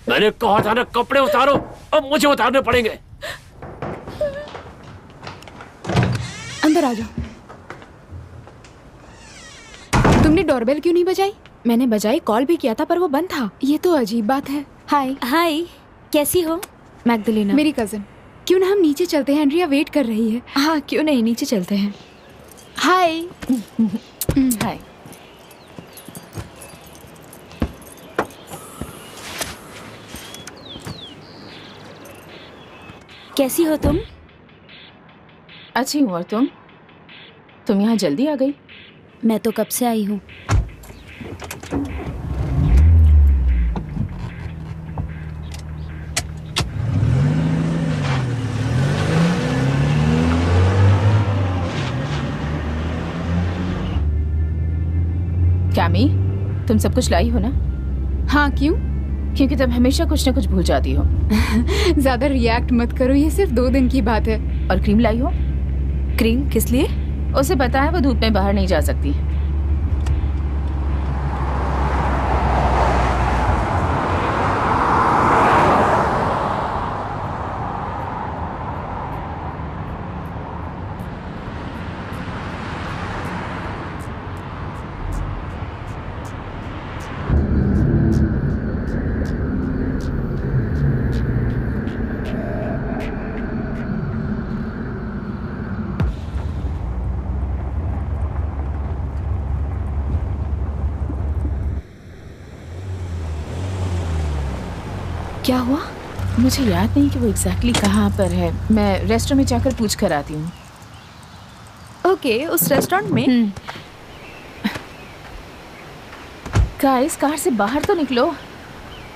मैंने कहा था ना कपड़े उतारो, अब मुझे उतारने पड़ेंगे। अंदर आ जाओ। तुमने डोरबेल क्यों नहीं बजाई? मैंने बजाई, कॉल भी किया था पर वो बंद था। ये तो अजीब बात है। हाय। हाय, कैसी हो? मैग्दलेना, मेरी कजन। क्यों ना हम नीचे चलते हैं, एंड्रिया वेट कर रही है। हाँ क्यों नहीं, नीचे चलते हैं। हाय। हाय। कैसी हो तुम? अच्छी हूँ, और तुम यहाँ जल्दी आ गई? मैं तो कब से आई हूँ। कैमी, तुम सब कुछ लाई हो ना? हाँ, क्यों? क्योंकि तुम हमेशा कुछ न कुछ भूल जाती हो। ज्यादा रिएक्ट मत करो, ये सिर्फ 2 दिन की बात है। और क्रीम लाई हो? क्रीम किस लिए? उसे पता है वो धूप में बाहर नहीं जा सकती। क्या हुआ? मुझे याद नहीं कि वो एग्जैक्टली कहाँ पर है। मैं रेस्टोरेंट में जाकर पूछ कर आती हूँ। ओके, उस रेस्टोरेंट में? गाइस, कार से बाहर तो निकलो।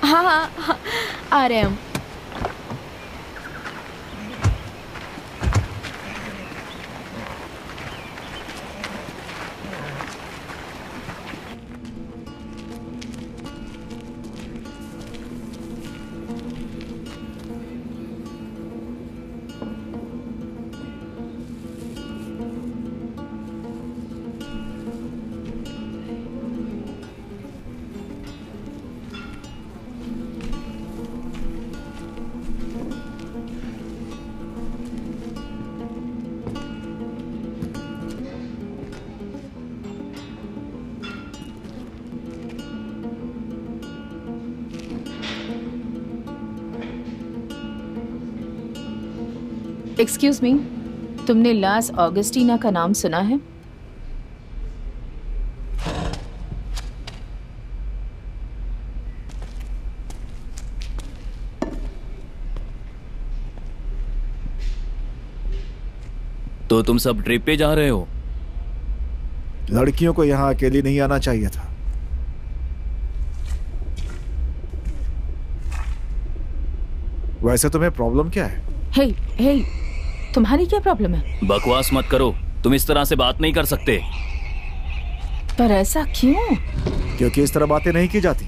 हाँ हाँ हाँ, आ रहे हैं हम। एक्सक्यूज मी, तुमने लास ऑगस्टीना का नाम सुना है? तो तुम सब ट्रिप पे जा रहे हो? लड़कियों को यहाँ अकेली नहीं आना चाहिए था। वैसे तुम्हें प्रॉब्लम क्या है? हे, हे, तुम्हारी क्या प्रॉब्लम है? बकवास मत करो, तुम इस तरह से बात नहीं कर सकते। पर ऐसा क्यों? क्योंकि इस तरह बातें नहीं की जाती।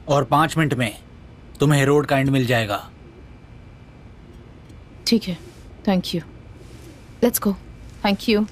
और 5 मिनट में तुम्हें रोड का एंड मिल जाएगा। ठीक है, thank you. Let's go. Thank you.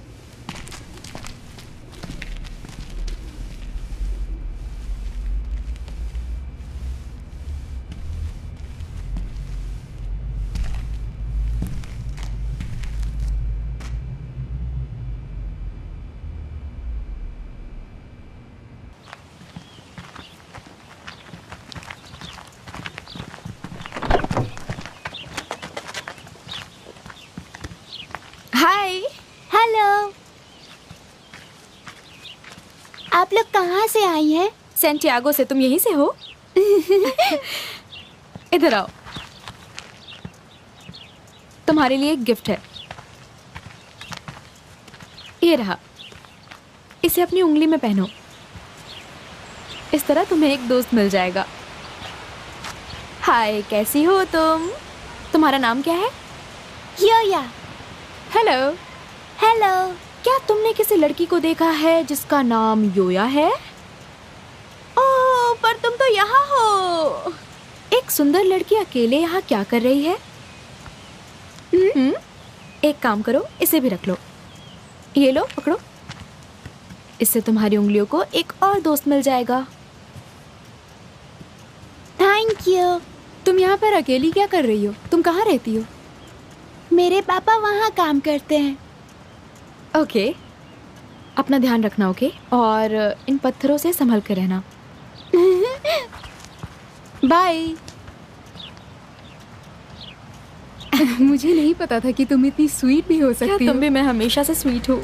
Hi. Hello, आप लोग कहाँ से आई हैं? सैंटियागो से। तुम यहीं से हो? इधर आओ, तुम्हारे लिए एक गिफ्ट है। ये रहा, इसे अपनी उंगली में पहनो। इस तरह तुम्हें एक दोस्त मिल जाएगा। हाय, कैसी हो तुम? तुम्हारा नाम क्या है? योया। हेलो। हेलो। क्या तुमने किसी लड़की को देखा है जिसका नाम योया है? पर तुम तो यहाँ हो। एक सुंदर लड़की अकेले यहाँ क्या कर रही है? एक काम करो, इसे भी रख लो। ये लो, पकड़ो। इससे तुम्हारी उंगलियों को एक और दोस्त मिल जाएगा। Thank you. तुम यहाँ पर अकेली क्या कर रही हो? तुम कहाँ रहती हो? मेरे पापा वहाँ काम करते हैं। ओके, अपना ध्यान रखना। ओके, और इन पत्थरों से संभल कर रहना। बाय। मुझे नहीं पता था कि तुम इतनी स्वीट भी हो क्या सकती तुम हो। भी? मैं हमेशा से स्वीट हूँ।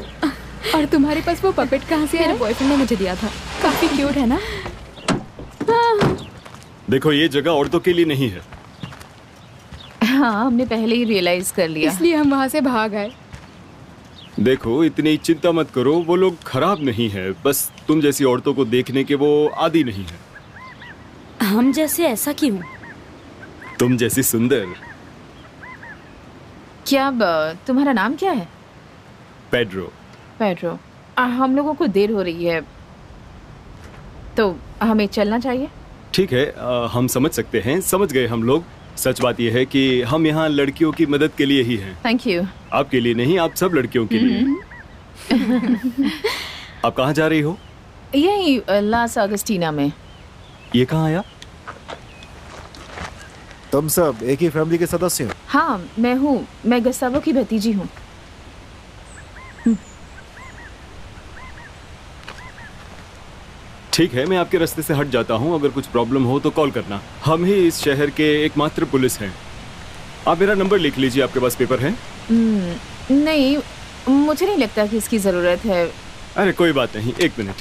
और तुम्हारे पास वो पपेट कहाँ से मेरे आया? बॉयफ्रेंड ने मुझे दिया था। काफी क्यूट है ना? देखो, ये जगह औरतों के लिए नहीं है। हाँ, हमने पहले ही रियलाइज कर लिया। इसलिए हम वहाँ से भाग आए। देखो, इतनी चिंता मत करो, वो लोग खराब नहीं है, बस तुम जैसी औरतों को देखने के वो आदी नहीं है। हम जैसे ऐसा क्यों? तुम जैसी सुंदर। क्या तुम्हारा नाम क्या है? पेड्रो। पेड्रो। हम लोगों को देर हो रही है, तो हमें चलना चाहिए। ठीक है, हम समझ सकते हैं, समझ गए हम लोग। सच बात यह है कि हम यहाँ लड़कियों की मदद के लिए ही हैं। Thank you. आपके लिए नहीं, आप सब लड़कियों के लिए। आप कहाँ जा रही हो? यही लास अगस्टीना में। ये कहाँ आया? तुम सब एक ही फैमिली के सदस्य हो? हाँ, मैं हूँ। मैं गस्तावो की भतीजी हूँ। ठीक है, मैं आपके रास्ते से हट जाता हूँ। अगर कुछ प्रॉब्लम हो तो कॉल करना। हम ही इस शहर के एकमात्र पुलिस हैं। आप मेरा नंबर लिख लीजिए। आपके पास पेपर है? नहीं, मुझे नहीं लगता कि इसकी ज़रूरत है। अरे कोई बात नहीं, 1 मिनट।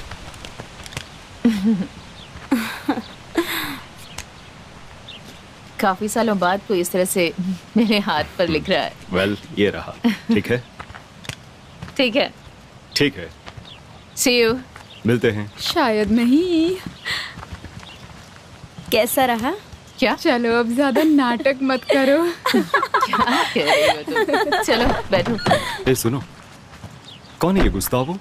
काफी सालों बाद कोई इस तरह से मेरे हाथ पर लिख रहा है। वेल, ये रहा। ठीक है? ठीक है। ठीक है, सी यू। मिलते हैं। शायद नहीं। कैसा रहा? क्या? चलो अब ज्यादा नाटक मत करो। क्या कह रही हो तुम? चलो बैठो। ए सुनो, कौन है ये गुस्तावो?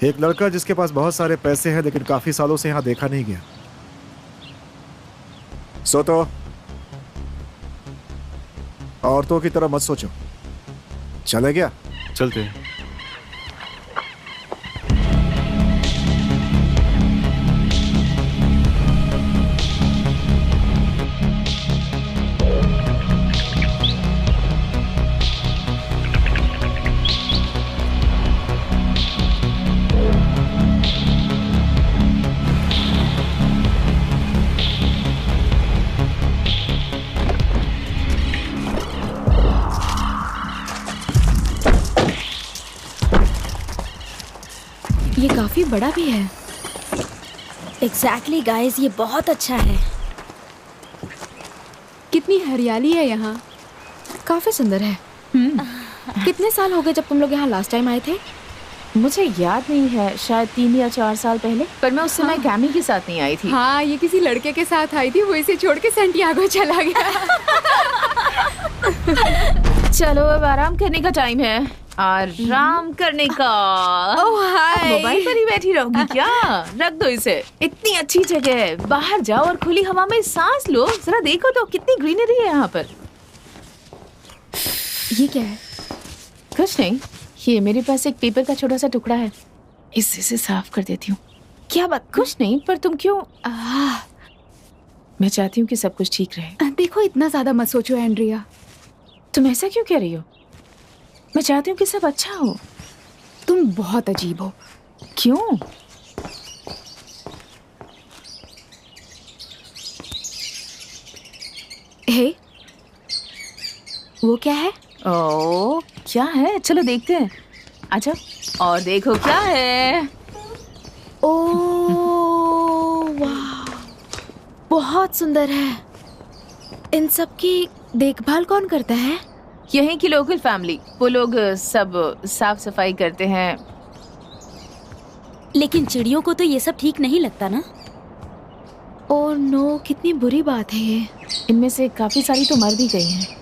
एक लड़का जिसके पास बहुत सारे पैसे हैं लेकिन काफी सालों से यहाँ देखा नहीं गया। तो औरतों की तरह मत सोचो। चले गया? चलते हैं। ये काफी बड़ा भी है। एग्जैक्टली गाइस, ये बहुत अच्छा है। कितनी हरियाली है यहाँ। काफी सुंदर है। कितने साल हो गए जब तुम लोग यहाँ लास्ट टाइम आए थे? मुझे याद नहीं है, शायद 3 या 4 साल पहले। पर मैं उस समय कैमी के साथ नहीं आई थी। हाँ, ये किसी लड़के के साथ आई थी, वो इसे छोड़ के सैंटियागो चला गया। चलो अब आराम करने का टाइम है। आराम करने का। ओह हाय। मोबाइल पर ही बैठी रहूंगी क्या? रख दो इसे। इतनी अच्छी जगह है, बाहर जाओ और खुली हवा में सांस लो। जरा देखो तो कितनी ग्रीनरी है यहाँ पर। ये क्या है? कुछ नहीं, ये मेरे पास एक पेपर का छोटा सा टुकड़ा है, इसे साफ कर देती हूँ। क्या बात? कुछ नहीं, पर तुम क्यों? मैं चाहती हूँ कि सब कुछ ठीक रहे। देखो, इतना ज्यादा मत सोचो एंड्रिया। तुम ऐसा क्यों कह रही हो? मैं चाहती हूँ कि सब अच्छा हो। तुम बहुत अजीब हो। क्यों? हे, वो क्या है? ओ, क्या है? चलो देखते हैं। अच्छा, और देखो क्या है। ओह वाह, बहुत सुंदर है। इन सब की देखभाल कौन करता है? यहीं की लोकल फैमिली। वो लोग सब साफ सफाई करते हैं। लेकिन चिड़ियों को तो ये सब ठीक नहीं लगता ना। ओह नो, कितनी बुरी बात है ये। इनमें से काफी सारी तो मर भी गई हैं।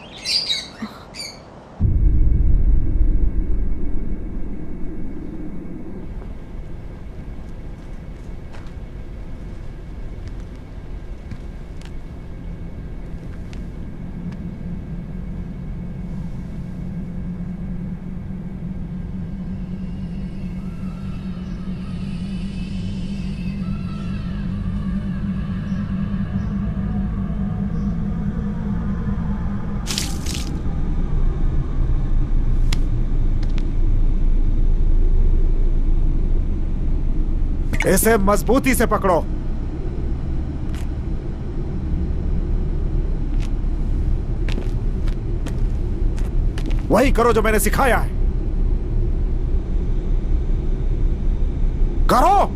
इसे मजबूती से पकड़ो। वही करो जो मैंने सिखाया है। करो।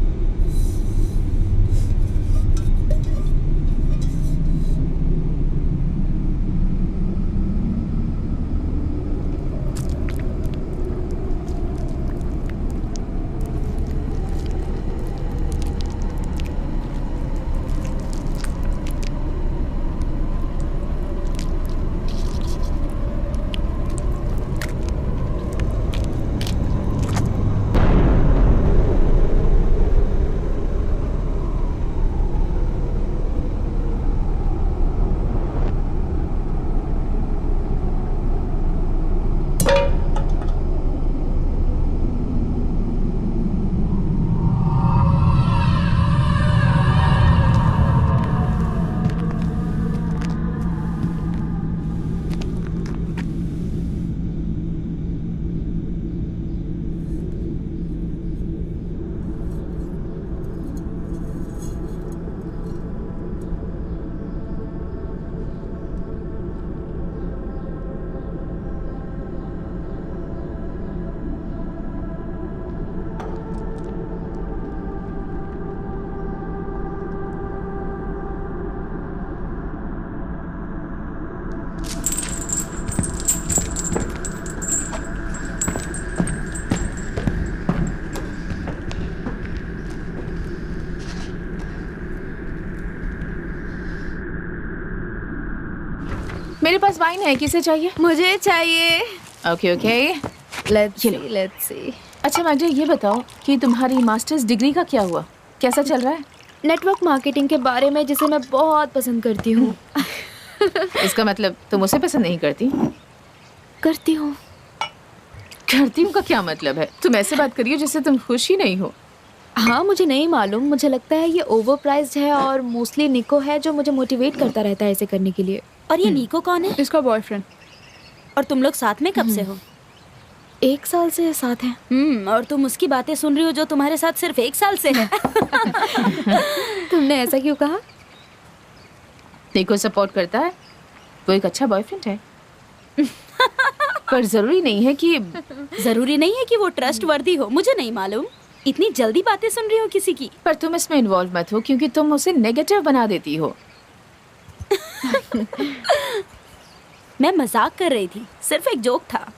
मेरे पास वाइन है, किसे चाहिए? मुझे चाहिए। Okay okay, let's see. अच्छा मैगडा, ये बताओ कि तुम्हारी मास्टर्स डिग्री का क्या हुआ, कैसा चल रहा है? नेटवर्क मार्केटिंग के बारे में, जिसे मैं बहुत पसंद करती हूँ। इसका मतलब तुम उसे पसंद नहीं करती? करती हूँ। करती हूँ का क्या मतलब है? तुम ऐसे बात करिए जैसे तुम खुश ही नहीं हो। हाँ, मुझे नहीं मालूम, मुझे लगता है ये ओवर प्राइस्ड है और मोस्टली निको है जो मुझे मोटिवेट करता रहता है ऐसे करने के लिए। और ये निको कौन है? इसका बॉयफ्रेंड। और तुम लोग साथ में कब से हो? 1 साल से साथ हैं। और तुम उसकी बातें सुन रही हो जो तुम्हारे साथ सिर्फ 1 साल से है। तुमने ऐसा क्यों कहा? निको सपोर्ट करता है, वो एक अच्छा बॉयफ्रेंड है। पर जरूरी नहीं है कि वो ट्रस्ट वर्दी हो। मुझे नहीं मालूम, इतनी जल्दी बातें सुन रही हो किसी की। पर तुम इसमें इन्वॉल्व मत हो क्योंकि तुम उसे नेगेटिव बना देती हो। मैं मजाक कर रही थी, सिर्फ एक जोक था।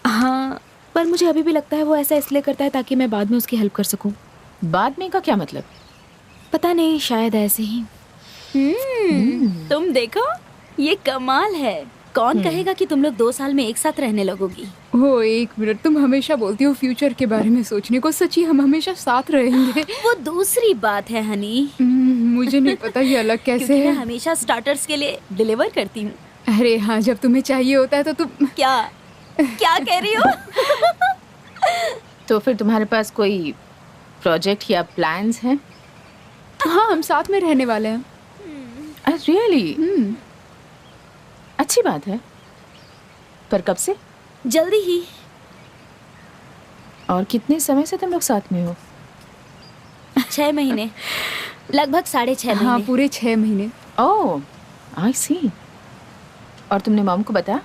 हाँ, पर मुझे अभी भी लगता है वो ऐसा इसलिए करता है ताकि मैं बाद में उसकी हेल्प कर सकूं। बाद में का क्या मतलब? पता नहीं, शायद ऐसे ही। तुम देखो, ये कमाल है। कौन कहेगा कि तुम लोग 2 साल में एक साथ रहने लगोगी? हो 1 मिनट, तुम हमेशा बोलती हो फ्यूचर के बारे में सोचने को। सच्ची हम हमेशा साथ रहेंगे। वो दूसरी बात है हनी। मुझे नहीं पता ये अलग कैसे क्योंकि मैं है। हमेशा स्टार्टर्स के लिए डिलीवर करती हूँ। अरे हाँ, जब तुम्हें चाहिए होता है तो तुम क्या कह रही हो? तो फिर तुम्हारे पास कोई प्रोजेक्ट या प्लान्स हैं? हाँ, हम साथ में रहने वाले हैं। रियली? अच्छी बात है। पर कब से? जल्दी ही। और कितने समय से तुम लोग साथ में हो? 6 महीने, लगभग 6.5 महीने। हाँ, पूरे 6 महीने। ओह, आई सी। और तुमने मॉम को बताया?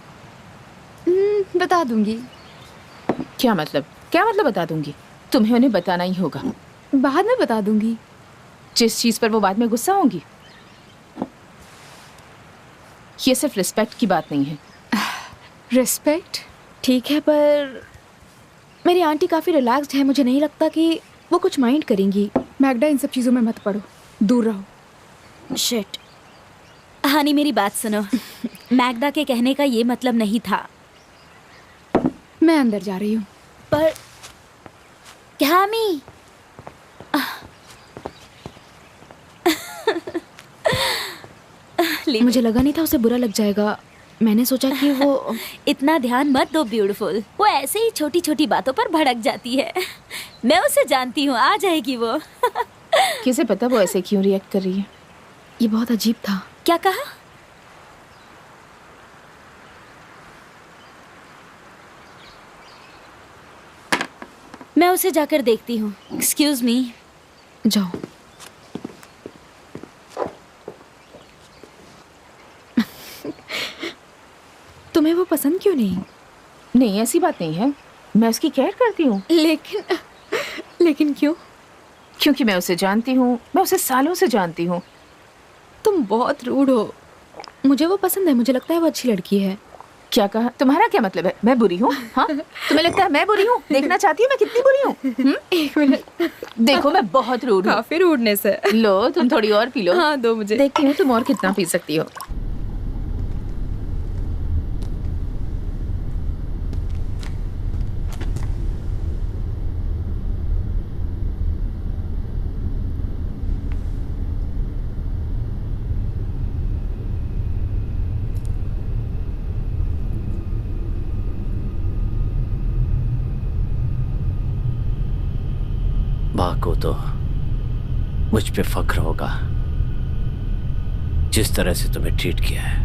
बता दूंगी। क्या मतलब बता दूंगी? तुम्हें उन्हें बताना ही होगा। बाद में बता दूंगी। जिस चीज पर वो बाद में गुस्सा होंगी। ये सिर्फ रिस्पेक्ट की बात नहीं है। रिस्पेक्ट? ठीक है, पर मेरी आंटी काफ़ी रिलैक्स्ड है, मुझे नहीं लगता कि वो कुछ माइंड करेंगी। मैगडा, इन सब चीज़ों में मत पड़ो, दूर रहो। शिट। हनी, मेरी बात सुनो। मैगदा के कहने का ये मतलब नहीं था। मैं अंदर जा रही हूँ। पर क्या मी? मुझे लगा नहीं था उसे बुरा लग जाएगा। मैंने सोचा कि वो इतना ध्यान मत दो ब्यूटीफुल। वो ऐसे ही छोटी छोटी बातों पर भड़क जाती है। मैं उसे जानती हूँ, आ जाएगी वो। किसे पता वो ऐसे क्यों रिएक्ट कर रही है। ये बहुत अजीब था। क्या कहा? मैं उसे जाकर देखती हूँ। Excuse me. जाओ। तुम्हें वो पसंद क्यों नहीं? नहीं, ऐसी बात नहीं है, मैं उसकी केयर करती हूँ। लेकिन क्यों? क्योंकि मैं उसे जानती हूँ, मैं उसे सालों से जानती हूँ। तुम बहुत रूड हो। मुझे वो पसंद है, मुझे लगता है वो अच्छी लड़की है। क्या कहा? तुम्हारा क्या मतलब है? मैं बुरी हूँ? हाँ, तुम्हें लगता है मैं बुरी हूँ? देखना चाहती हूँ मैं कितनी बुरी हूँ? एक मिनट। देखो, मैं बहुत रूड हूँ। काफी रूडनेस है। लो, तुम थोड़ी और पी लो। हाँ, दो मुझे। देखती हूँ तुम और कितना पी सकती हो। माँ को तो मुझ पे फख्र होगा, जिस तरह से तुम्हें ट्रीट किया है।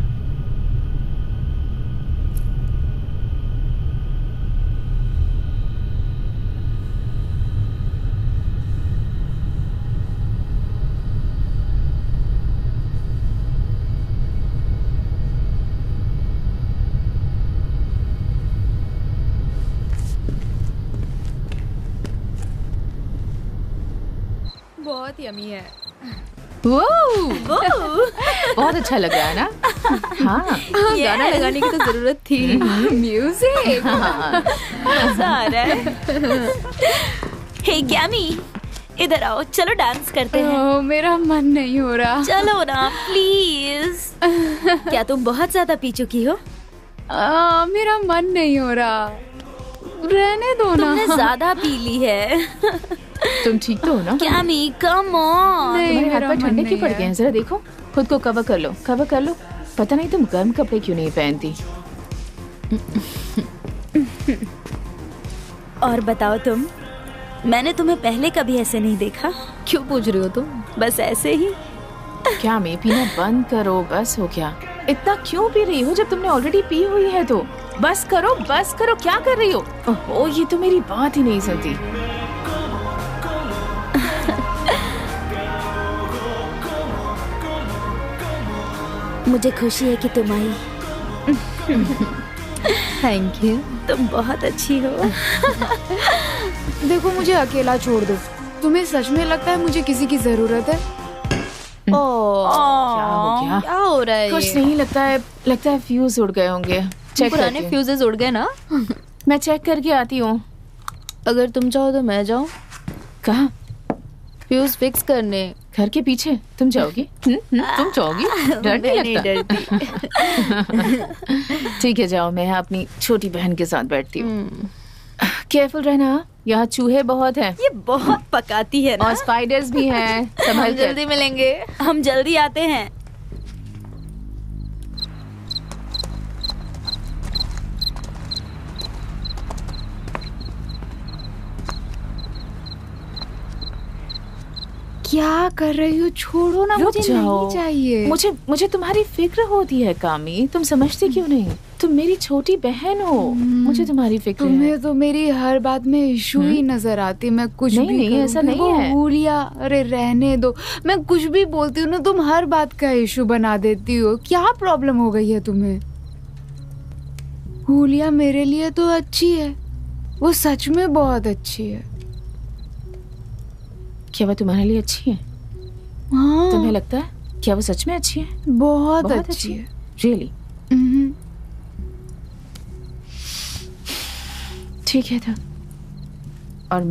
बहुत यमी है। वो बहुत अच्छा लग रहा है ना? हाँ, गाना लगाने की तो जरूरत थी। म्यूजिक। मजा आ रहा है। हे कैमी, इधर आओ, चलो डांस करते हैं। मेरा मन नहीं हो रहा। चलो ना प्लीज। क्या तुम बहुत ज्यादा पी चुकी हो? मेरा मन नहीं हो रहा, रहने दो ना। तुमने ज्यादा पी ली है। तुम ठीक तो हो ना? Chemo come on. तुम्हारे हाथ पर ठंडे क्यों पड़ गए हैं? जरा देखो, खुद को कवर कर लो, कवर कर लो। पता नहीं तुम गर्म कपड़े क्यों नहीं पहनती। और बताओ तुम, मैंने तुम्हें पहले कभी ऐसे नहीं देखा। क्यों पूछ रही हो तुम? बस ऐसे ही। क्या मैं पीना बंद करो, बस हो गया। इतना क्यों पी रही हो जब तुमने ऑलरेडी पी हुई है? तो बस करो, बस करो। क्या कर रही हो? ओह, ये तो मेरी बात ही नहीं सुनती। मुझे खुशी है कि तुम आई। Thank you. तुम बहुत अच्छी हो। देखो, मुझे अकेला छोड़ दो। तुम्हें सच में लगता है मुझे किसी की जरूरत है? क्या हो गया? क्या हो रहा है? कुछ नहीं, लगता है फ्यूज उड़ गए होंगे। चेक पुराने करती हूँ। फ्यूजेस उड़ गए ना? मैं चेक करके आती हूँ। अगर तुम चाहो तो मैं जाऊँ कहाँ? फ्यूज फिक्स करने। घर के पीछे तुम जाओगी? तुम जाओगी? डर नहीं लगता? ठीक है, जाओ। मैं अपनी छोटी बहन के साथ बैठती हूँ। केयरफुल रहना, यहाँ चूहे बहुत हैं। ये बहुत पकाती है ना? और स्पाइडर्स भी हैं। संभल कर। जल्दी मिलेंगे। हम जल्दी आते हैं। क्या कर रही हो? छोड़ो ना, रुक मुझे जाओ। नहीं चाहिए। मुझे तुम्हारी फिक्र होती है कामी। तुम समझती क्यों नहीं? तुम मेरी छोटी बहन हो। मुझे तुम्हारी फिक्र है। तुम्हें तो मेरी हर बात में इशू ही नजर आती। मैं कुछ नहीं, भी नहीं, करूं, ऐसा फिर नहीं वो है। हुलिया, अरे रहने दो। मैं कुछ भी बोलती हूँ ना, तुम हर बात का इशू बना देती हो। क्या प्रॉब्लम हो गई है तुम्हें? हुलिया मेरे लिए तो अच्छी है, वो सच में बहुत अच्छी है। क्या वो तुम्हारे लिए अच्छी है? हाँ, तुम्हें लगता है? क्या वो सच में अच्छी है? बहुत अच्छी है। रियली? हम्म। ठीक है तो। और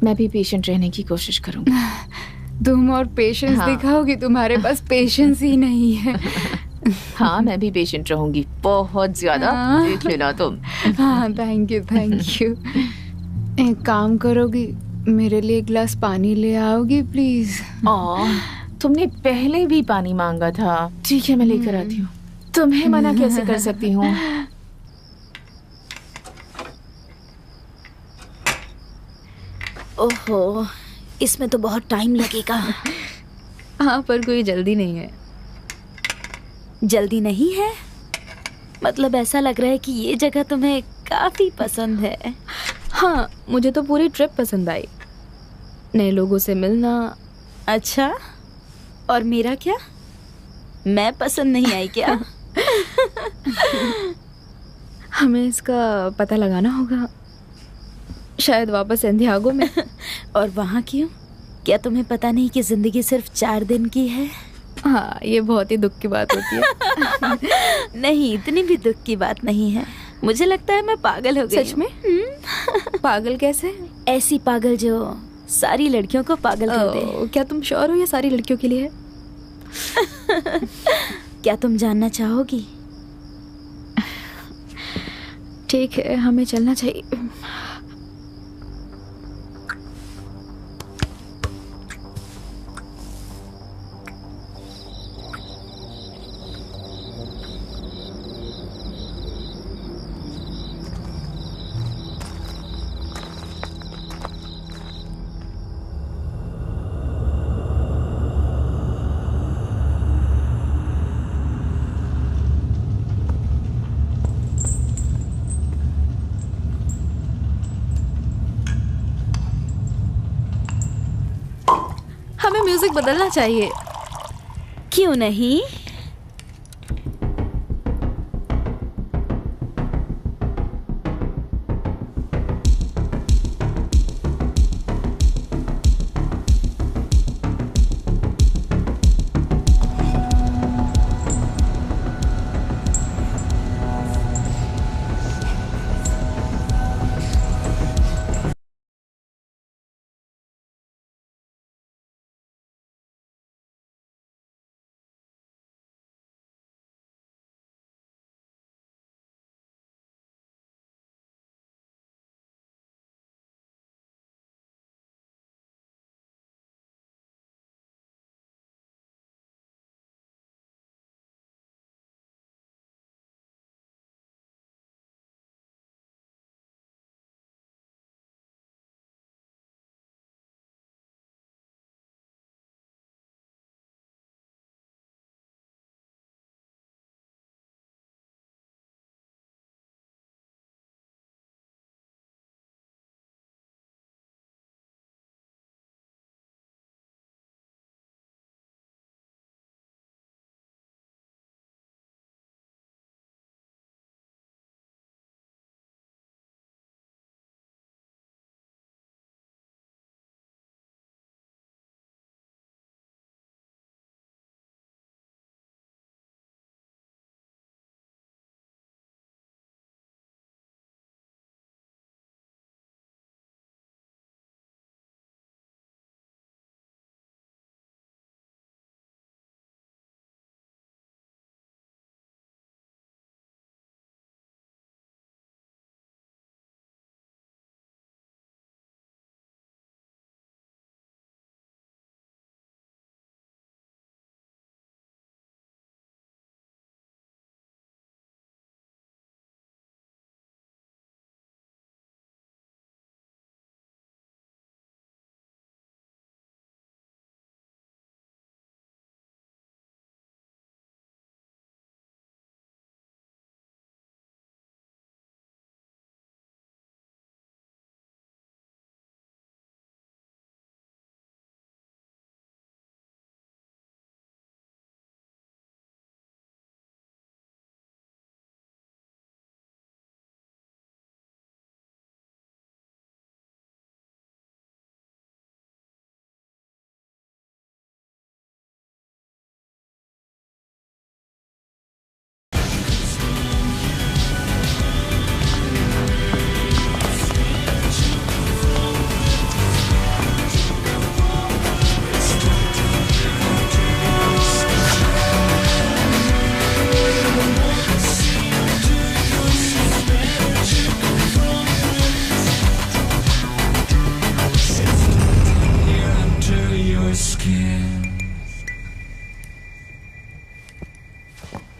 मैं भी पेशेंट रहने की कोशिश करूंगी। तुम और पेशेंस हाँ। दिखाओगी? तुम्हारे पास पेशेंस ही नहीं है। हाँ, मैं भी पेशेंट रहूंगी, बहुत ज्यादा। हाँ। देख लेना तुम। हाँ, थैंक यू, थैंक यू। एक काम करोगी, मेरे लिए एक गिलास पानी ले आओगी प्लीज? तुमने पहले भी पानी मांगा था। ठीक है, मैं लेकर आती हूँ। तुम्हें मना कैसे कर सकती हूँ? ओहो, इसमें तो बहुत टाइम लगेगा। हाँ, पर कोई जल्दी नहीं है। जल्दी नहीं है? मतलब ऐसा लग रहा है कि ये जगह तुम्हें काफी पसंद है। हाँ, मुझे तो पूरी ट्रिप पसंद आई। नए लोगों से मिलना। अच्छा, और मेरा क्या? मैं पसंद नहीं आई क्या? हमें इसका पता लगाना होगा, शायद वापस सैंडियागो में। और वहाँ क्यों? क्या तुम्हें पता नहीं कि जिंदगी सिर्फ 4 दिन की है? हाँ, ये बहुत ही दुख की बात होती है। नहीं, इतनी भी दुख की बात नहीं है। मुझे लगता है मैं पागल हो गई। सच में? पागल कैसे? ऐसी पागल जो सारी लड़कियों को पागल कर दे। क्या तुम श्योर हो ये सारी लड़कियों के लिए है? क्या तुम जानना चाहोगी? ठीक है, हमें चलना चाहिए। हमें म्यूजिक बदलना चाहिए। क्यों नहीं?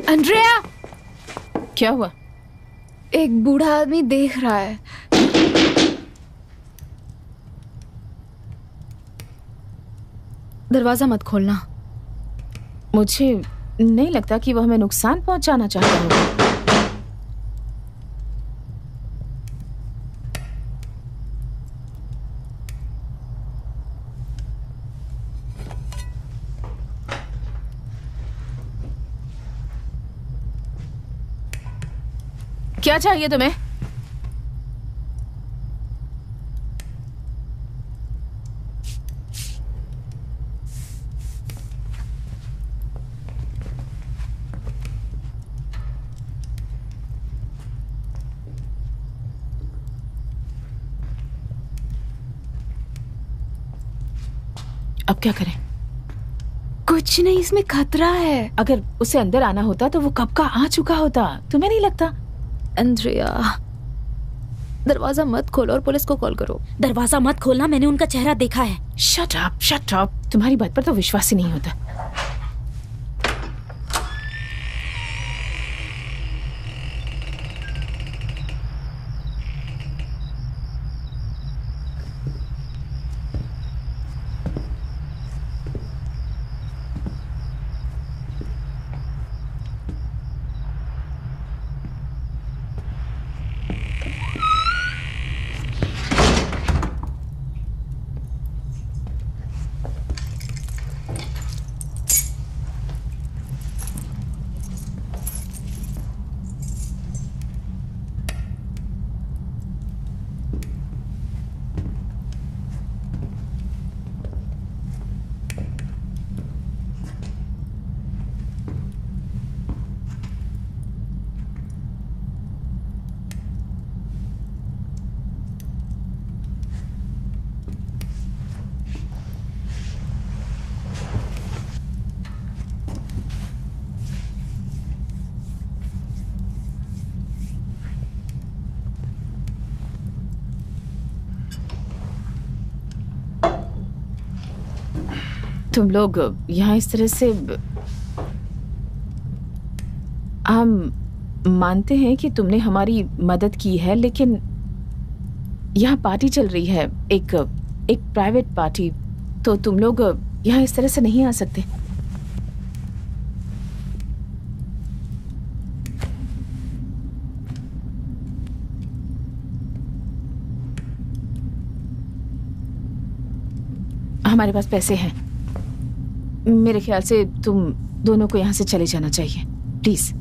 अंड्रेया, क्या हुआ? एक बूढ़ा आदमी देख रहा है। दरवाजा मत खोलना। मुझे नहीं लगता कि वो हमें नुकसान पहुंचाना चाहता होगा। क्या चाहिए तुम्हें? अब क्या करें? कुछ नहीं, इसमें खतरा है। अगर उसे अंदर आना होता तो वो कब का आ चुका होता, तुम्हें नहीं लगता? अंद्रिया, दरवाजा मत खोलो और पुलिस को कॉल करो। दरवाजा मत खोलना, मैंने उनका चेहरा देखा है। Shut up, shut up. तुम्हारी बात पर तो विश्वास ही नहीं होता। तुम लोग यहाँ इस तरह से, हम मानते हैं कि तुमने हमारी मदद की है, लेकिन यहाँ पार्टी चल रही है, एक प्राइवेट पार्टी, तो तुम लोग यहाँ इस तरह से नहीं आ सकते। हमारे पास पैसे हैं, मेरे ख्याल से तुम दोनों को यहाँ से चले जाना चाहिए, प्लीज।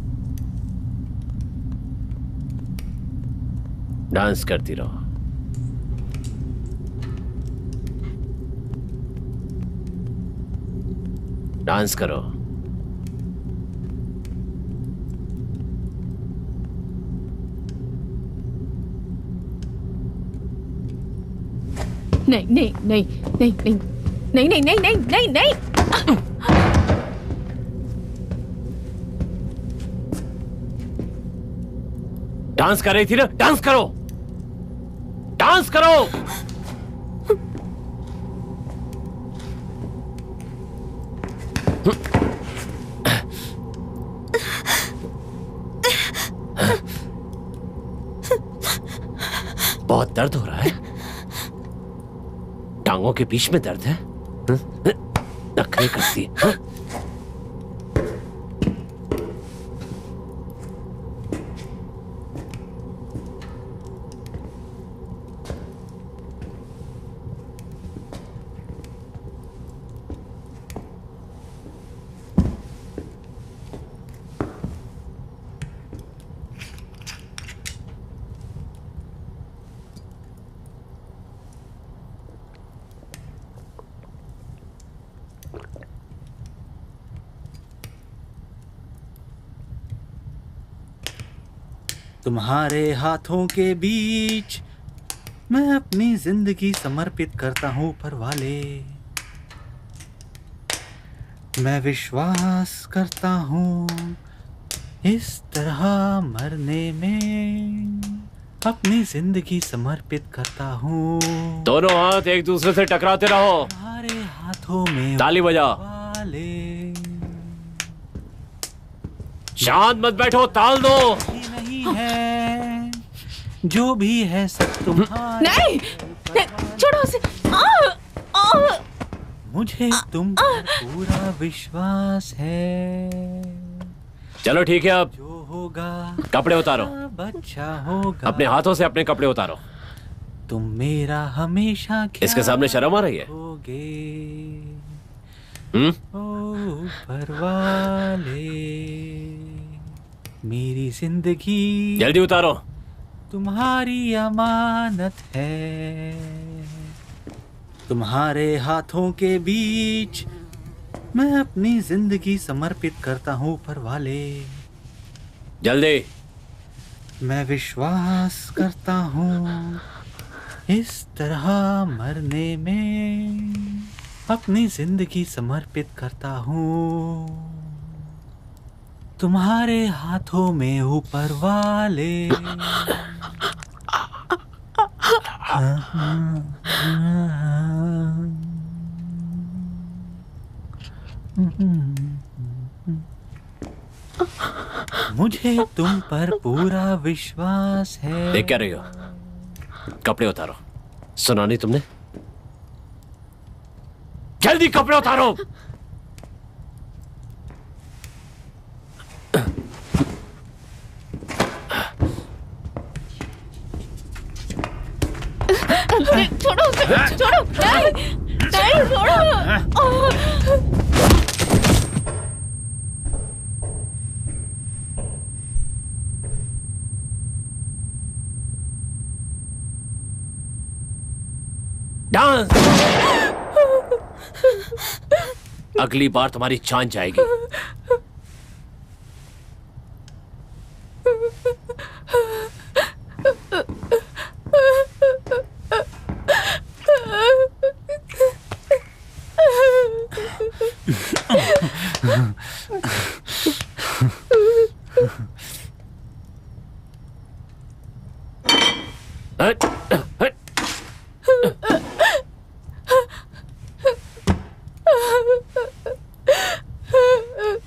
डांस करती रहो। डांस करो। नहीं नहीं नहीं नहीं नहीं नहीं नहीं नहीं नहीं नहीं नहीं। डांस कर रही थी ना, डांस करो, डांस करो। बहुत दर्द हो रहा है, टांगों के बीच में दर्द है, नखरे करती है। तुम्हारे हाथों के बीच मैं अपनी जिंदगी समर्पित करता हूँ ऊपर वाले। मैं विश्वास करता हूँ इस तरह मरने में, अपनी जिंदगी समर्पित करता हूँ। दोनों हाथ एक दूसरे से टकराते रहो। तुम्हारे हाथों में ताली बजाओ। वाले शांत मत बैठो, ताल दो। नहीं है जो भी है सब तुम्हारा। नहीं, छोड़ो उसे। मुझे तुम पर पूरा विश्वास है। चलो ठीक है, अब जो होगा कपड़े उतारो। बच्चा होगा। अपने हाथों से अपने कपड़े उतारो। तुम मेरा हमेशा इसके सामने शर्म आ रही है? ऊपर वाले मेरी जिंदगी जल्दी उतारो। तुम्हारी अमानत है, तुम्हारे हाथों के बीच मैं अपनी जिंदगी समर्पित करता हूँ ऊपर वाले। जल्दी। मैं विश्वास करता हूँ इस तरह मरने में, अपनी जिंदगी समर्पित करता हूँ तुम्हारे हाथों में ऊपर वाले। मुझे तुम पर पूरा विश्वास है। देख क्या रही हो? कपड़े उतारो। सुना नहीं तुमने? जल्दी कपड़े उतारो। छोड़ो छोड़ो, नहीं नहीं, छोड़ो। डांस। अगली बार तुम्हारी जान जाएगी।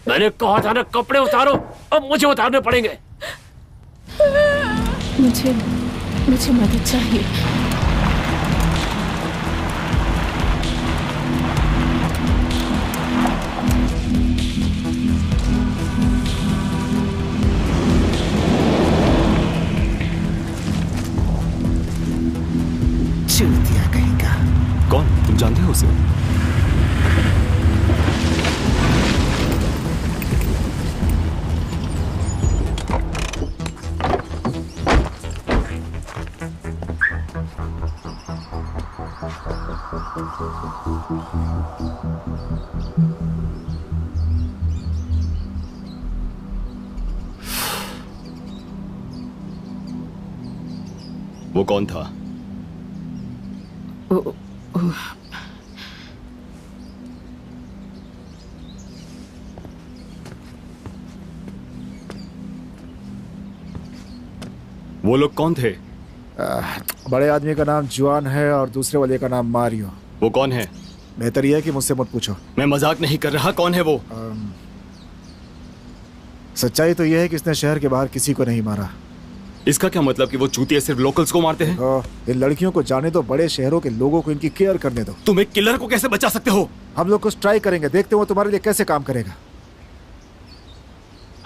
मैंने कहा था ना कपड़े उतारो, अब मुझे उतारने पड़ेंगे। मुझे मदद चाहिए। चूतिया कहेगा। कौन? तुम जानते हो उसे? वो कौन था? वो लोग कौन थे? बड़े आदमी का नाम जुआन है और दूसरे वाले का नाम मारियो। वो कौन है? बेहतर यह है कि मुझसे मत पूछो। मैं मजाक नहीं कर रहा। कौन है वो? सच्चाई तो यह है कि इसने शहर के बाहर किसी को नहीं मारा। इसका क्या मतलब कि वो चूतिया सिर्फ लोकल्स को मारते हैं? इन लड़कियों को जाने दो, बड़े शहरों के लोगों को इनकी केयर करने दो। तुम एक किलर को कैसे बचा सकते हो? हम लोग कुछ ट्राई करेंगे, देखते हो तुम्हारे लिए कैसे काम करेगा।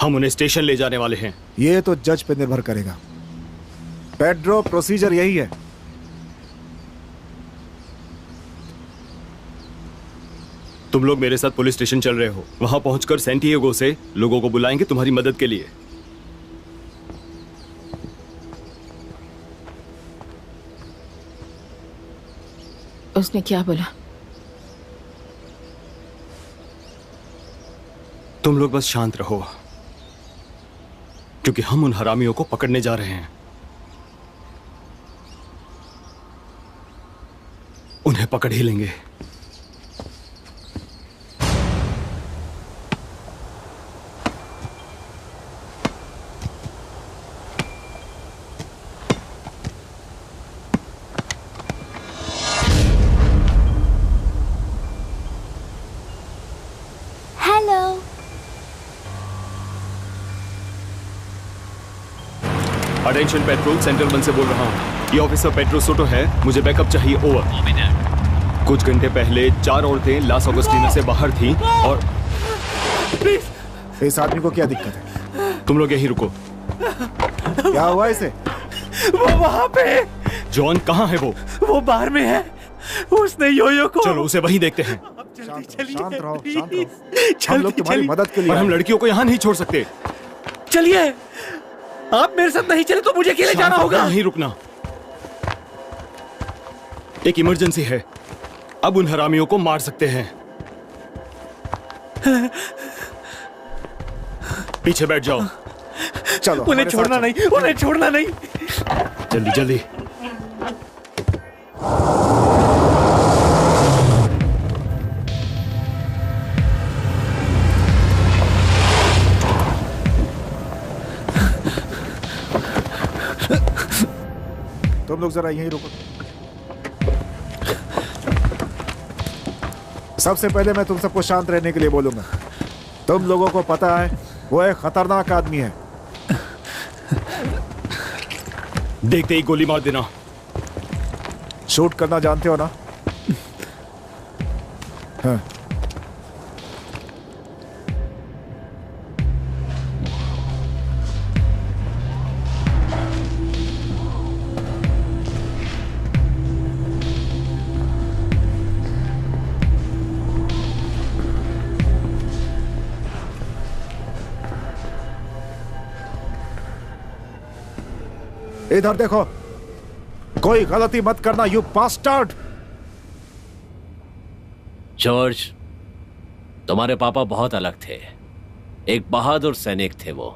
हम उन्हें स्टेशन ले जाने वाले हैं। ये तो जज पे निर्भर करेगा। पेड्रो, प्रोसीजर यही है। तुम लोग मेरे साथ पुलिस स्टेशन चल रहे हो। वहां पहुंचकर सैंटियागो से लोगों को बुलाएंगे तुम्हारी मदद के लिए। उसने क्या बोला? तुम लोग बस शांत रहो, क्योंकि हम उन हरामियों को पकड़ने जा रहे हैं। उन्हें पकड़ ही लेंगे। अटेंशन पेट्रोल, सेंट्रल 1 से बोल रहा हूँ। ये ऑफिसर पेट्रो सोटो है। मुझे बैकअप चाहिए। ओवर। कुछ घंटे पहले 4 औरतें लास ऑगस्टिना से बाहर थीं और इस आदमी को क्या दिक्कत है? तुम लोग यहीं रुको। क्या हुआ इसे? वो वहाँ पे। जॉन कहाँ है? वो बाहर में है। उसने योयो को। चलो उसे वहीं देखते हैं। शांत रहो, शांत रहो। हम लोग तुम्हारी मदद के लिए। पर हम लड़कियों को यहाँ नहीं छोड़ सकते। चलिए, आप मेरे साथ नहीं चले तो मुझे अकेले जाना होगा। नहीं रुकना, एक इमरजेंसी है, अब उन हरामियों को मार सकते हैं। पीछे बैठ जाओ। चलो, उन्हें छोड़ना नहीं, उन्हें छोड़ना नहीं। जल्दी जल्दी। तुम लोग जरा यहीं रुको। सबसे पहले मैं तुम सबको शांत रहने के लिए बोलूंगा। तुम लोगों को पता है वो एक खतरनाक आदमी है। देखते ही गोली मार देना। शूट करना जानते हो ना? हाँ। इधर देखो, कोई गलती मत करना, यू बास्टर्ड। जॉर्ज, तुम्हारे पापा बहुत अलग थे, एक बहादुर सैनिक थे वो,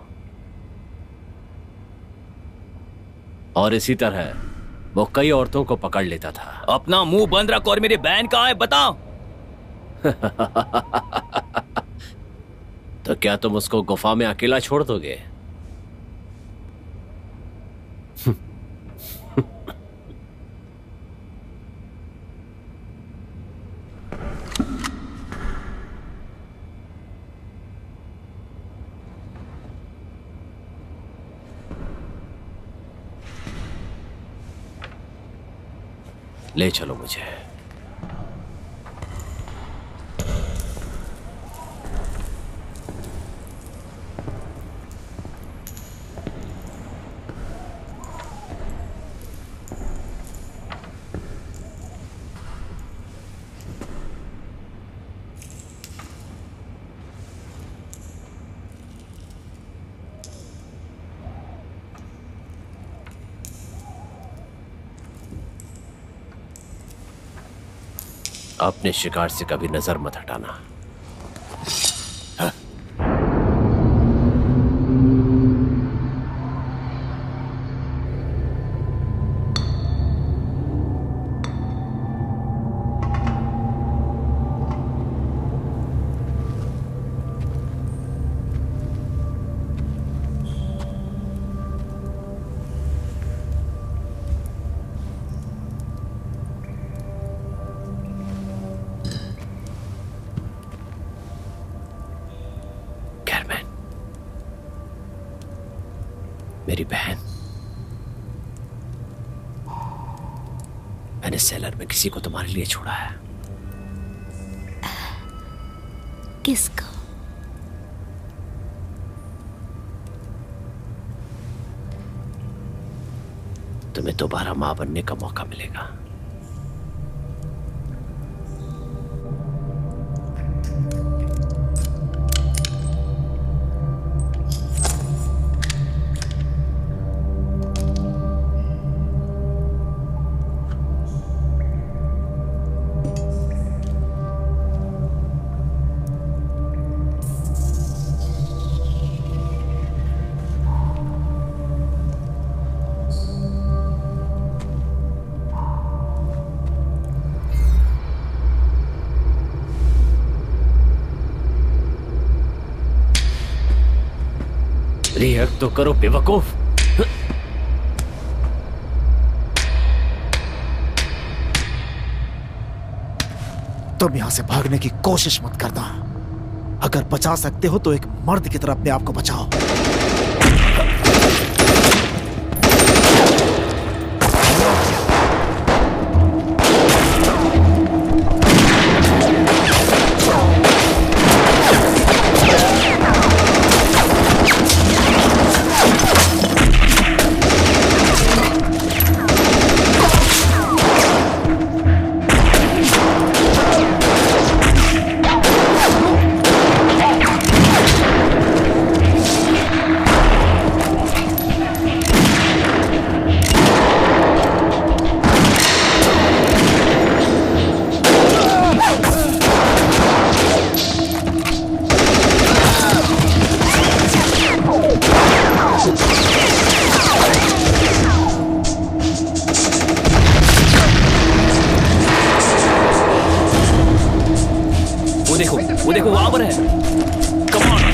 और इसी तरह वो कई औरतों को पकड़ लेता था। अपना मुंह बंद रख और मेरी बहन कहाँ है बताओ। तो क्या तुम उसको गुफा में अकेला छोड़ दोगे? ले चलो मुझे। अपने शिकार से कभी नजर मत हटाना। मेरी बहन, मैंने सेलर में किसी को तुम्हारे लिए छोड़ा है। किसको? तुम्हें दोबारा मां बनने का मौका मिलेगा। रिएक्ट तो करो बेवकूफ। तुम यहां से भागने की कोशिश मत करना। अगर बचा सकते हो तो एक मर्द की तरह अपने आप को बचाओ। वो देखो वहां पर है। Come on.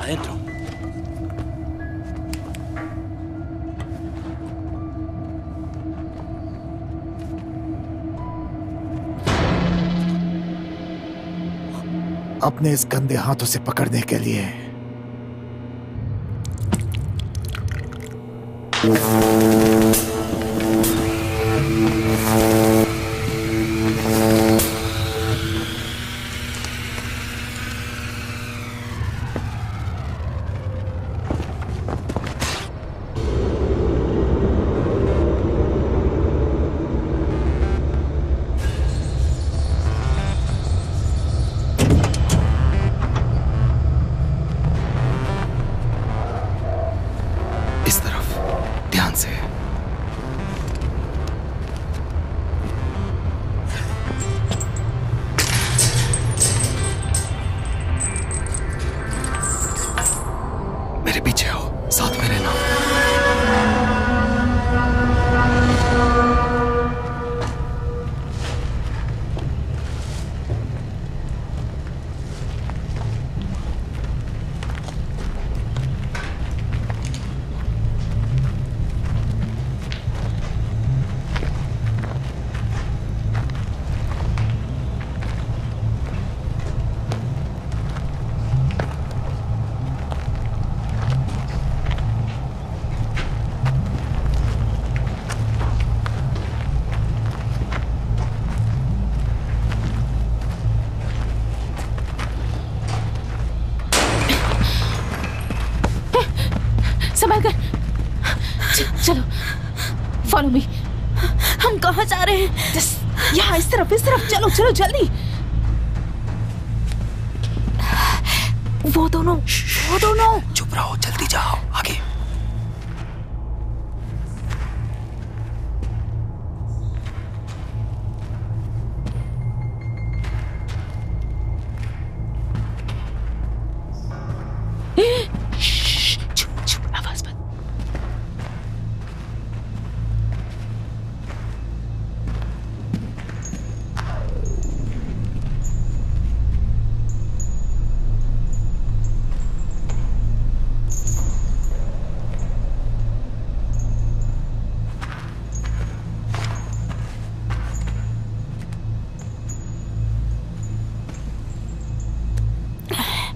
Adentro. अपने इस गंदे हाथों से पकड़ने के लिए चलो फॉलो मी। हम कहाँ जा रहे हैं? यहाँ इस तरफ चलो चलो जल्दी। वो दोनों चुप रहो, जल्दी जाओ आगे। आवाज बंद।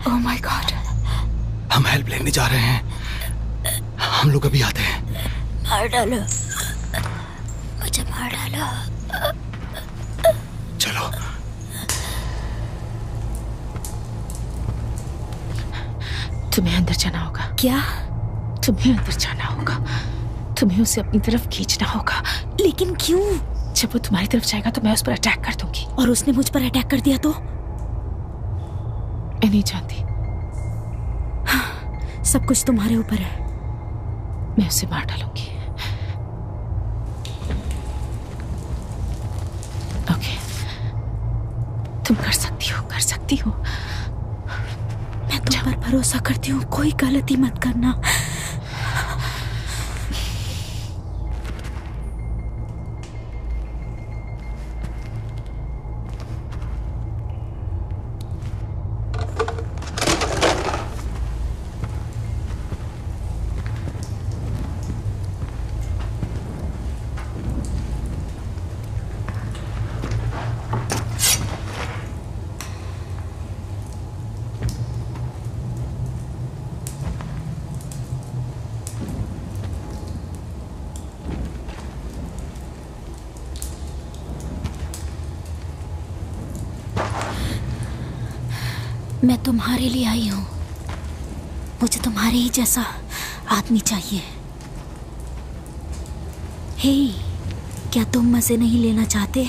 ओह माय गॉड, हम हेल्प लेने जा रहे हैं। हम लोग अभी आते हैं। मार डालो मुझे, मार डालो। चलो। तुम्हें अंदर जाना होगा। क्या? तुम्हें अंदर जाना होगा। तुम्हें उसे अपनी तरफ खींचना होगा। लेकिन क्यों? जब वो तुम्हारी तरफ जाएगा तो मैं उस पर अटैक कर दूंगी। और उसने मुझ पर अटैक कर दिया तो? मैं नहीं जानती। सब कुछ तुम्हारे ऊपर है। मैं उसे मार डालूंगी। ओके, तुम कर सकती हो। मैं तुम पर भरोसा करती हूँ, कोई गलती मत करना। मैं तुम्हारे लिए आई हूँ। मुझे तुम्हारे ही जैसा आदमी चाहिए। हे, क्या तुम मजे नहीं लेना चाहते?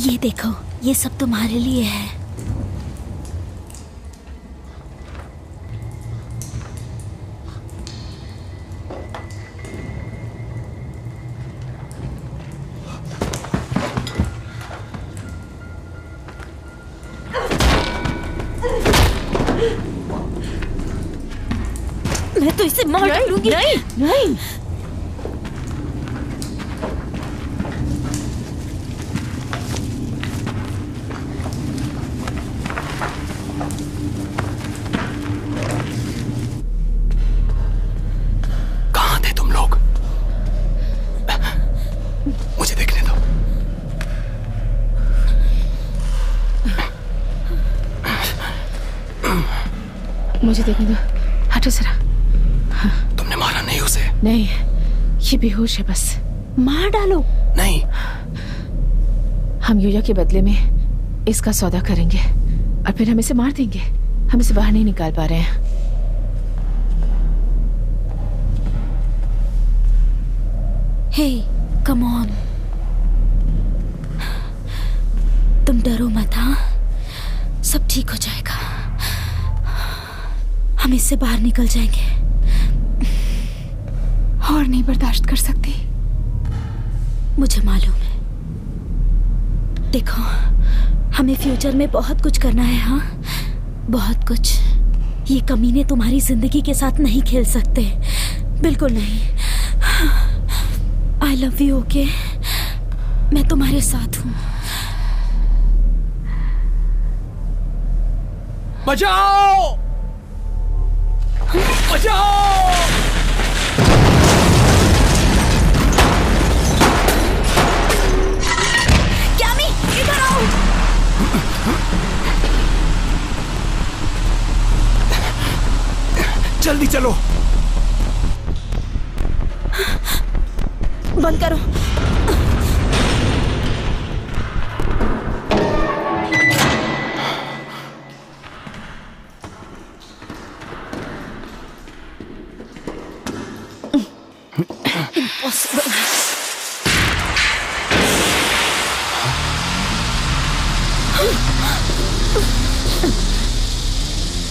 ये देखो, ये सब तुम्हारे लिए है। मैं तो इसे मार डालूंगी। नहीं नहीं, कहाँ थे तुम लोग? मुझे देखने दो। मुझे देखने दो। हटो जरा। तुमने मारा नहीं उसे? नहीं, ये बेहोश है बस। मार डालो। नहीं, हम यूया के बदले में इसका सौदा करेंगे और फिर हम इसे मार देंगे। हम इसे बाहर नहीं निकाल पा रहे हैं। हे, कम ऑन। तुम डरो मत, हाँ? सब ठीक हो जाएगा। हम इससे बाहर निकल जाएंगे। और नहीं बर्दाश्त कर सकती। मुझे मालूम है। देखो, हमें फ्यूचर में बहुत कुछ करना है, हाँ? बहुत कुछ। ये कमीने तुम्हारी जिंदगी के साथ नहीं खेल सकते, बिल्कुल नहीं। I love you, okay? मैं तुम्हारे साथ हूँ। बचाओ! बचाओ! क्यामी, इधर आओ। जल्दी चलो। बंद करो।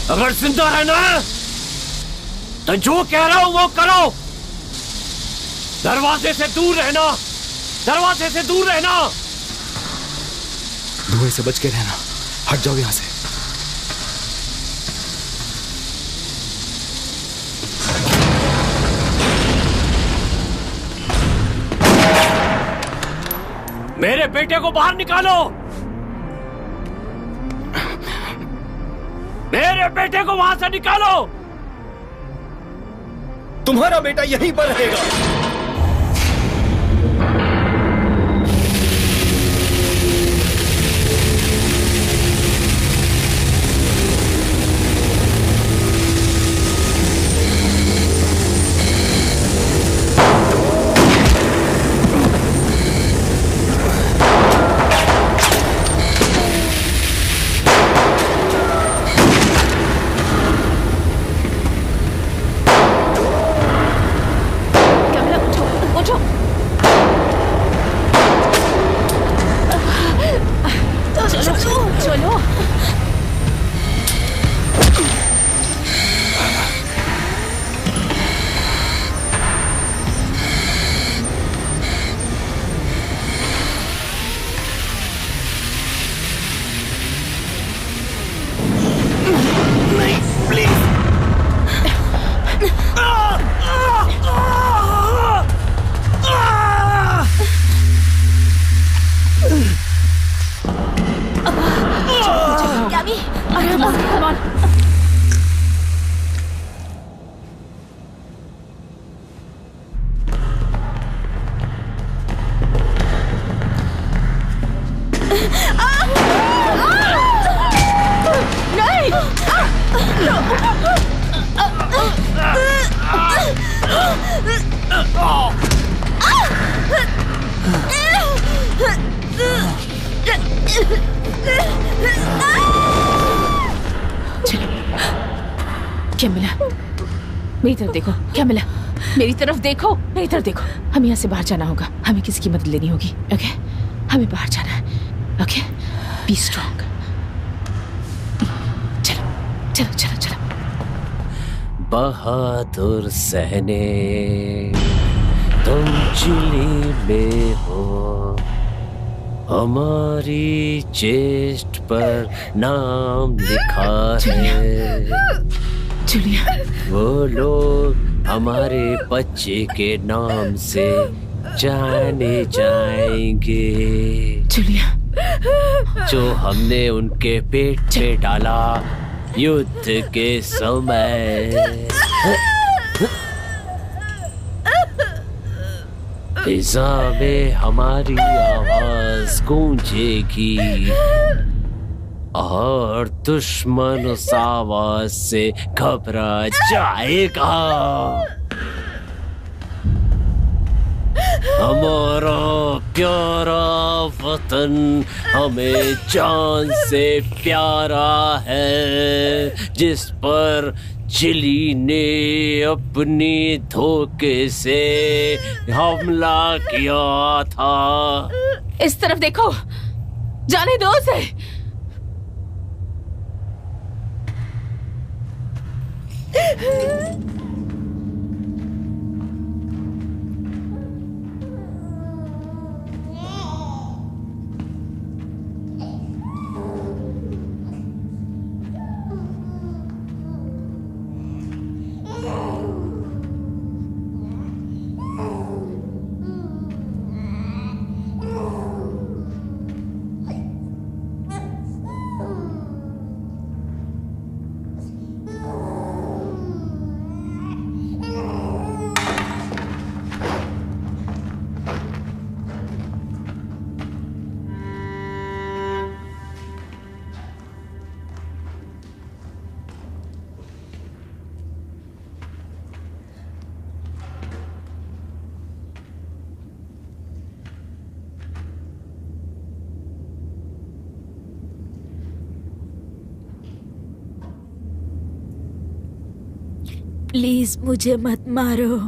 अगर जिंदा रहना है तो जो कह रहा हूं वो करो। दरवाजे से दूर रहना, दरवाजे से दूर रहना। धुएं से बच के रहना। हट जाओ यहां से। मेरे बेटे को बाहर निकालो। मेरे बेटे को वहां से निकालो। तुम्हारा बेटा यहीं पर रहेगा। come on. क्या मिला? मेरी तरफ देखो। क्या मिला? मेरी तरफ देखो, मेरी तरफ देखो। हमें यहाँ से बाहर जाना होगा, हमें किसी की मदद लेनी होगी। ओके, हमें बाहर जाना है। Okay, be strong. चलो चलो चलो चलो। बहादुर सैनिक तुम चिली में हो, हमारी चेस्ट पर नाम लिखा है। जूलिया, वो लोग हमारे बच्चे के नाम से जाने जाएंगे, जूलिया, जो हमने उनके पेट पे डाला युद्ध के समय। फिजा में हमारी आवाज गूंजेगी और दुश्मन उस आवाज से घबरा जाएगा। हमारा प्यारा वतन हमें जान से प्यारा है, जिस पर चिली ने अपनी धोखे से हमला किया था। इस तरफ देखो, जाने दो उसे। प्लीज मुझे मत मारो।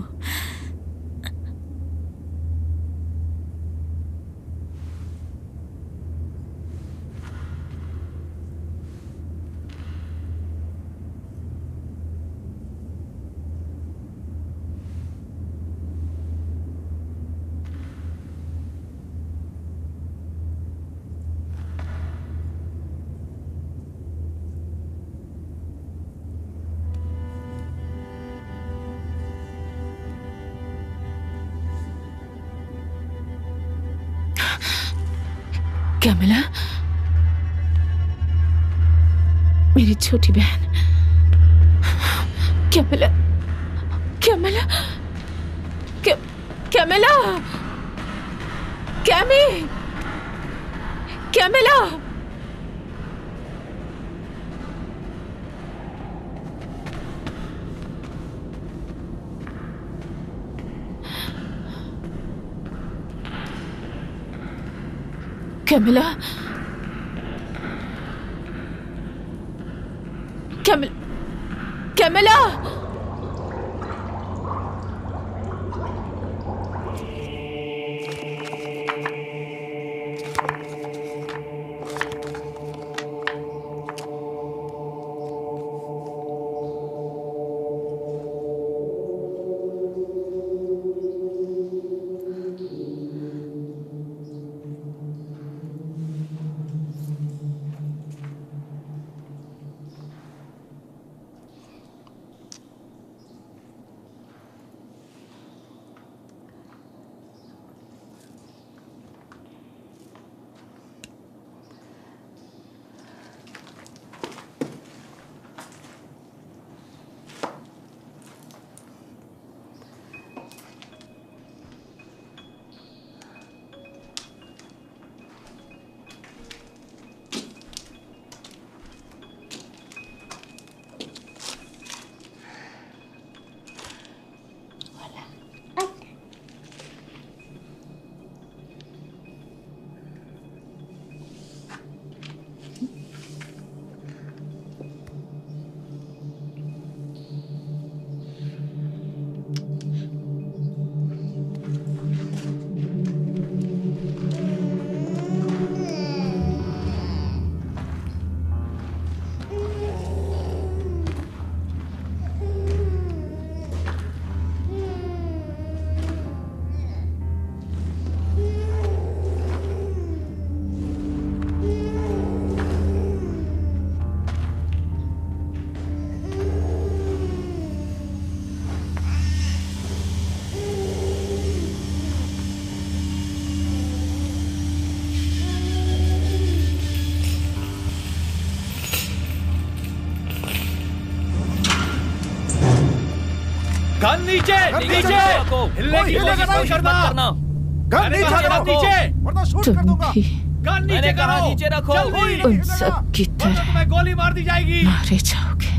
क्या मिला? मेरी छोटी बहन। क्या मिला? क्या मिला? क्या मिला? कैमी, क्या मिला? क्या मिला? क्या मिला? क्या मिला? नीचे नीचे हिलने की कोशिश मत करना। गन नीचे रखो वरना शूट कर दूंगा। गन नीचे करो, नीचे रखो। उन सब की तरह तुम्हें गोली मार दी जाएगी। मारे जाओगे।